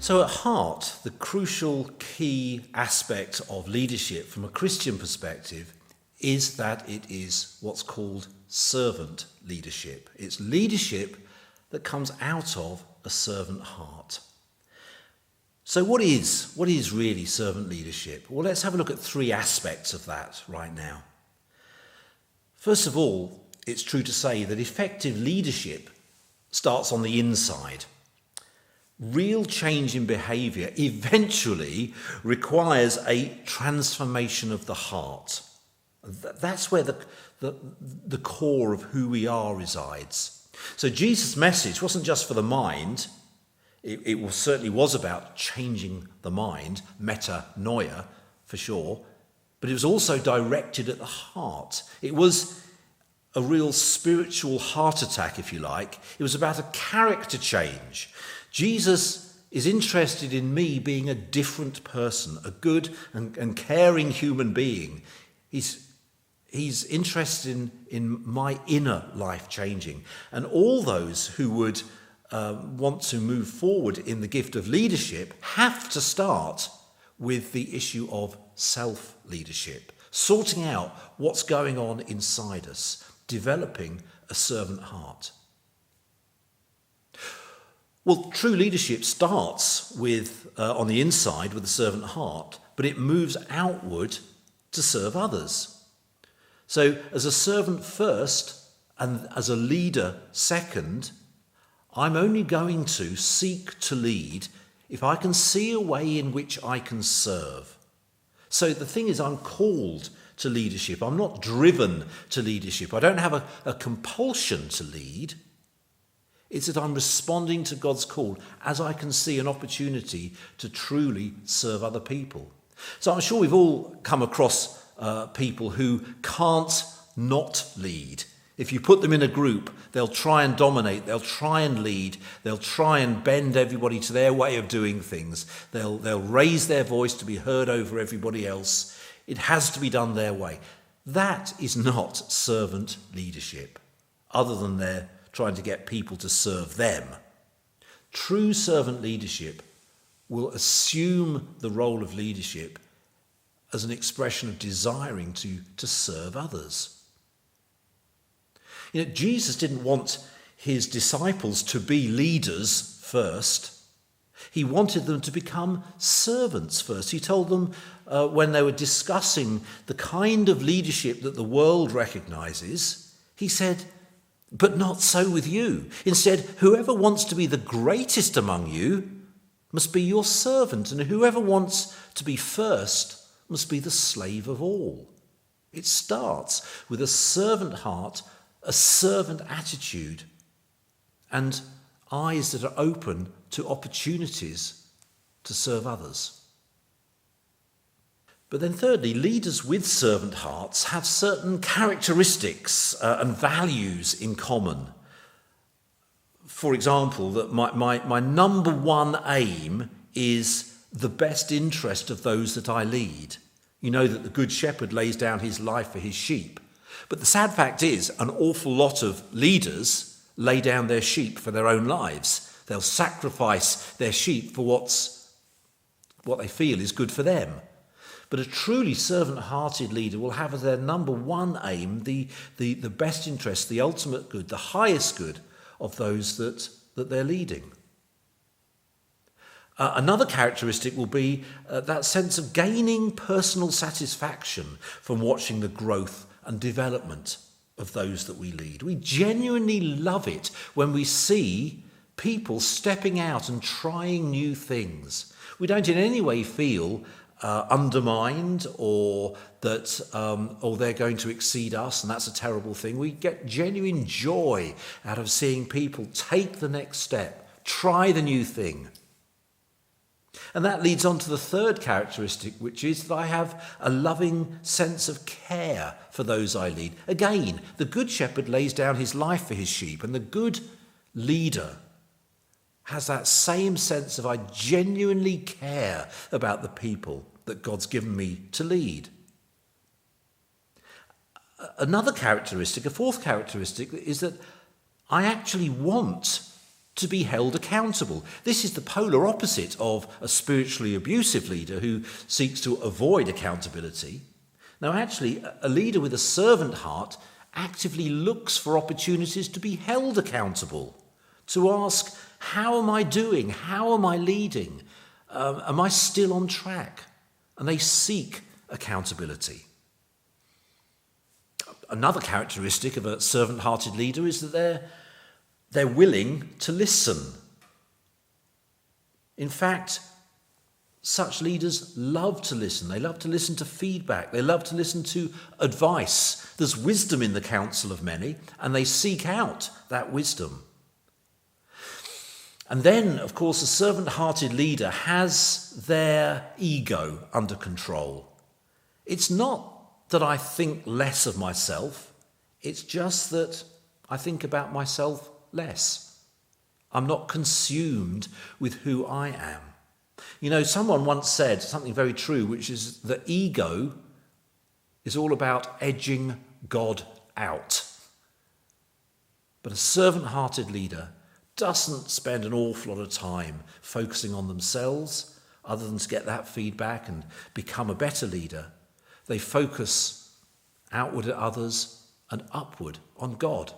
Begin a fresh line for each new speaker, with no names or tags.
So at heart, the crucial key aspect of leadership from a Christian perspective is that it is what's called servant leadership. It's leadership that comes out of a servant heart. So what is really servant leadership? Well, let's have a look at three aspects of that right now. First of all, it's true to say that effective leadership starts on the inside. Real change in behaviour eventually requires a transformation of the heart. That's where the core of who we are resides. So Jesus' message wasn't just for the mind. It certainly was about changing the mind, metanoia for sure, but it was also directed at the heart. It was a real spiritual heart attack, if you like. It was about a character change. Jesus is interested in me being a different person, a good and caring human being. He's interested in my inner life changing. And all those who would want to move forward in the gift of leadership have to start with the issue of self-leadership, sorting out what's going on inside us, developing a servant heart. Well, true leadership starts with on the inside with a servant heart, but it moves outward to serve others. So as a servant first and as a leader second, I'm only going to seek to lead if I can see a way in which I can serve. So the thing is, I'm called to leadership. I'm not driven to leadership. I don't have a compulsion to lead. It's that I'm responding to God's call as I can see an opportunity to truly serve other people. So I'm sure we've all come across people who can't not lead. If you put them in a group, they'll try and dominate, they'll try and lead, they'll try and bend everybody to their way of doing things. They'll raise their voice to be heard over everybody else. It has to be done their way. That is not servant leadership, other than they're trying to get people to serve them. True servant leadership will assume the role of leadership as an expression of desiring to serve others. You know, Jesus didn't want his disciples to be leaders first. He wanted them to become servants first. He told them when they were discussing the kind of leadership that the world recognizes, he said, "But not so with you. Instead, whoever wants to be the greatest among you must be your servant, and whoever wants to be first must be the slave of all." It starts with a servant heart, a servant attitude, and eyes that are open to opportunities to serve others. But then thirdly, leaders with servant hearts have certain characteristics and values in common. For example, that my number one aim is the best interest of those that I lead. You know that the Good Shepherd lays down his life for his sheep. But the sad fact is, an awful lot of leaders lay down their sheep for their own lives. They'll sacrifice their sheep for what they feel is good for them. But a truly servant-hearted leader will have as their number one aim the best interest, the ultimate good, the highest good of those that they're leading. Another characteristic will be that sense of gaining personal satisfaction from watching the growth and development of those that we lead. We genuinely love it when we see people stepping out and trying new things. We don't in any way feel undermined or that they're going to exceed us and that's a terrible thing. We get genuine joy out of seeing people take the next step, try the new thing. And that leads on to the third characteristic, which is that I have a loving sense of care for those I lead. Again, the Good Shepherd lays down his life for his sheep, and the good leader has that same sense of I genuinely care about the people that God's given me to lead. Another characteristic, a fourth characteristic, is that I actually want to be held accountable. This is the polar opposite of a spiritually abusive leader who seeks to avoid accountability. Now, actually, a leader with a servant heart actively looks for opportunities to be held accountable, to ask, how am I doing? How am I leading? Am I still on track? And they seek accountability. Another characteristic of a servant-hearted leader is that they're willing to listen. In fact, such leaders love to listen. They love to listen to feedback. They love to listen to advice. There's wisdom in the counsel of many, and they seek out that wisdom. And then, of course, a servant-hearted leader has their ego under control. It's not that I think less of myself. It's just that I think about myself less. I'm not consumed with who I am. You know, someone once said something very true, which is that ego is all about edging God out. But a servant-hearted leader doesn't spend an awful lot of time focusing on themselves, other than to get that feedback and become a better leader. They focus outward at others and upward on God.